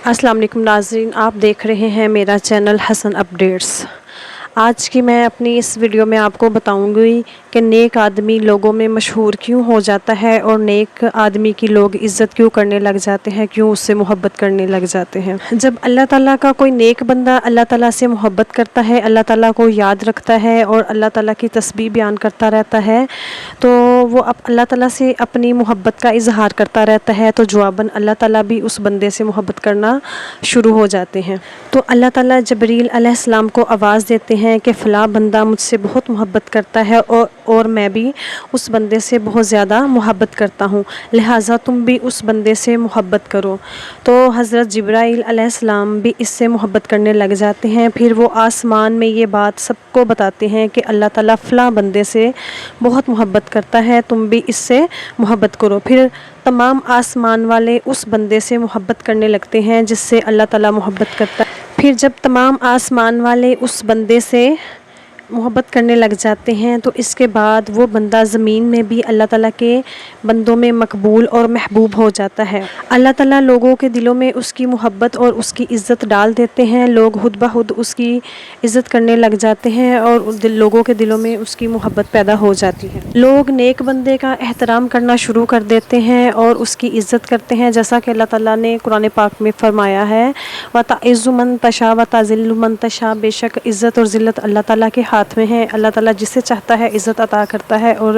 السلام علیکم ناظرین، آپ دیکھ رہے ہیں میرا چینل حسن اپڈیٹس۔ آج کی میں اپنی اس ویڈیو میں آپ کو بتاؤں گی کہ نیک آدمی لوگوں میں مشہور کیوں ہو جاتا ہے اور نیک آدمی کی لوگ عزت کیوں کرنے لگ جاتے ہیں، کیوں اس سے محبت کرنے لگ جاتے ہیں۔ جب اللہ تعالیٰ کا کوئی نیک بندہ اللہ تعالیٰ سے محبت کرتا ہے، اللہ تعالیٰ کو یاد رکھتا ہے اور اللہ تعالیٰ کی تسبیح بیان کرتا رہتا ہے، تو وہ اللہ تعالیٰ سے اپنی محبت کا اظہار کرتا رہتا ہے، تو جواباً اللہ تعالیٰ بھی اس بندے سے محبت کرنا شروع ہو جاتے ہیں۔ تو اللہ تعالیٰ جبریل علیہ السلام کو آواز دیتے ہیں کہ فلاں بندہ مجھ سے بہت محبت کرتا ہے اور میں بھی اس بندے سے بہت زیادہ محبت کرتا ہوں، لہٰذا تم بھی اس بندے سے محبت کرو۔ تو حضرت جبرائیل علیہ السلام بھی اس سے محبت کرنے لگ جاتے ہیں، پھر وہ آسمان میں یہ بات سب کو بتاتے ہیں کہ اللہ تعالیٰ فلاں بندے سے بہت محبت کرتا ہے، تم بھی اس سے محبت کرو۔ پھر تمام آسمان والے اس بندے سے محبت کرنے لگتے ہیں جس سے اللہ تعالیٰ محبت کرتا ہے۔ پھر جب تمام آسمان والے اس بندے سے محبت کرنے لگ جاتے ہیں تو اس کے بعد وہ بندہ زمین میں بھی اللہ تعالیٰ کے بندوں میں مقبول اور محبوب ہو جاتا ہے۔ اللہ تعالیٰ لوگوں کے دلوں میں اس کی محبت اور اس کی عزت ڈال دیتے ہیں، لوگ خود بخود اس کی عزت کرنے لگ جاتے ہیں اور لوگوں کے دلوں میں اس کی محبت پیدا ہو جاتی ہے۔ لوگ نیک بندے کا احترام کرنا شروع کر دیتے ہیں اور اس کی عزت کرتے ہیں، جیسا کہ اللہ تعالیٰ نے قرآن پاک میں فرمایا ہے وَتَعِزُّ مَن تَشَاءُ وَتَذِلُّ مَن تَشَاءُ، بے شک عزت اور ذلت اللہ تعالیٰ کے ہاتھ میں ہے۔ اللہ تعالیٰ جسے چاہتا ہے عزت عطا کرتا ہے اور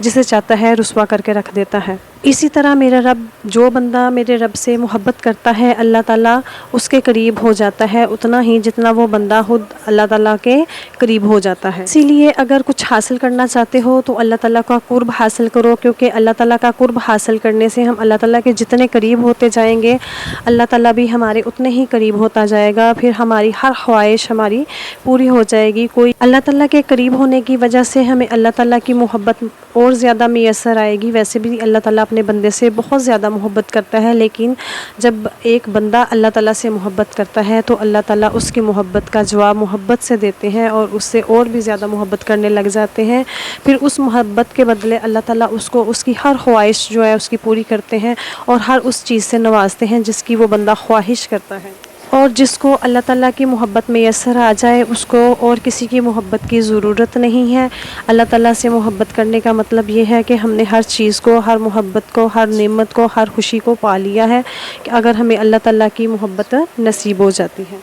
جسے چاہتا ہے رسوا کر کے رکھ دیتا ہے۔ اسی طرح میرا رب، جو بندہ میرے رب سے محبت کرتا ہے اللہ تعالیٰ اس کے قریب ہو جاتا ہے اتنا ہی جتنا وہ بندہ خود اللہ تعالیٰ کے قریب ہو جاتا ہے۔ اسی لیے اگر کچھ حاصل کرنا چاہتے ہو تو اللہ تعالیٰ کا قرب حاصل کرو، کیونکہ اللہ تعالیٰ کا قرب حاصل کرنے سے ہم اللہ تعالیٰ کے جتنے قریب ہوتے جائیں گے اللہ تعالیٰ بھی ہمارے اتنے ہی قریب ہوتا جائے گا، پھر ہماری ہر خواہش ہماری پوری ہو جائے گی۔ اللہ تعالیٰ کے قریب ہونے کی وجہ سے ہمیں اللہ تعالیٰ کی محبت اور زیادہ میسر آئے گی۔ ویسے بھی اللہ تعالیٰ اپنے بندے سے بہت زیادہ محبت کرتا ہے، لیکن جب ایک بندہ اللہ تعالیٰ سے محبت کرتا ہے تو اللہ تعالیٰ اس کی محبت کا جواب محبت سے دیتے ہیں اور اس سے اور بھی زیادہ محبت کرنے لگ جاتے ہیں۔ پھر اس محبت کے بدلے اللہ تعالیٰ اس کو اس کی ہر خواہش جو ہے اس کی پوری کرتے ہیں اور ہر اس چیز سے نوازتے ہیں جس کی وہ بندہ خواہش کرتا ہے۔ اور جس کو اللہ تعالیٰ کی محبت میسر آ جائے اس کو اور کسی کی محبت کی ضرورت نہیں ہے۔ اللہ تعالیٰ سے محبت کرنے کا مطلب یہ ہے کہ ہم نے ہر چیز کو، ہر محبت کو، ہر نعمت کو، ہر خوشی کو پا لیا ہے کہ اگر ہمیں اللہ تعالیٰ کی محبت نصیب ہو جاتی ہے۔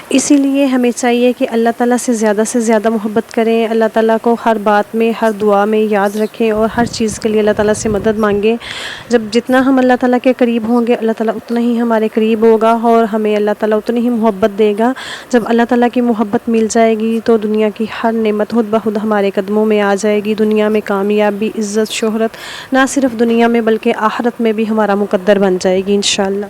اسی لیے ہمیں چاہیے کہ اللہ تعالیٰ سے زیادہ محبت کریں، اللہ تعالیٰ کو ہر بات میں، ہر دعا میں یاد رکھیں اور ہر چیز کے لیے اللہ تعالیٰ سے مدد مانگیں۔ جب جتنا ہم اللہ تعالیٰ کے قریب ہوں گے اللہ تعالیٰ اتنا ہی ہمارے قریب ہوگا اور ہمیں اللہ تعالیٰ اتنی ہی محبت دے گا۔ جب اللہ تعالیٰ کی محبت مل جائے گی تو دنیا کی ہر نعمت خود بخود ہمارے قدموں میں آ جائے گی۔ دنیا میں کامیابی، عزت، شہرت نہ صرف دنیا میں بلکہ آخرت میں بھی ہمارا مقدر بن جائے گی انشاءاللہ۔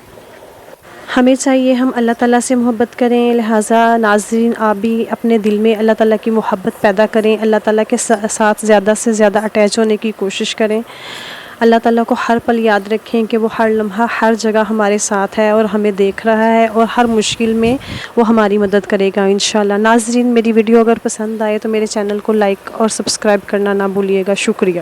ہمیں چاہیے ہم اللہ تعالیٰ سے محبت کریں، لہٰذا ناظرین آپ بھی اپنے دل میں اللہ تعالیٰ کی محبت پیدا کریں، اللہ تعالیٰ کے ساتھ زیادہ سے زیادہ اٹیچ ہونے کی کوشش کریں۔ اللہ تعالیٰ کو ہر پل یاد رکھیں کہ وہ ہر لمحہ ہر جگہ ہمارے ساتھ ہے اور ہمیں دیکھ رہا ہے اور ہر مشکل میں وہ ہماری مدد کرے گا انشاءاللہ۔ ناظرین میری ویڈیو اگر پسند آئے تو میرے چینل کو لائک اور سبسکرائب کرنا نہ بھولیے گا۔ شکریہ۔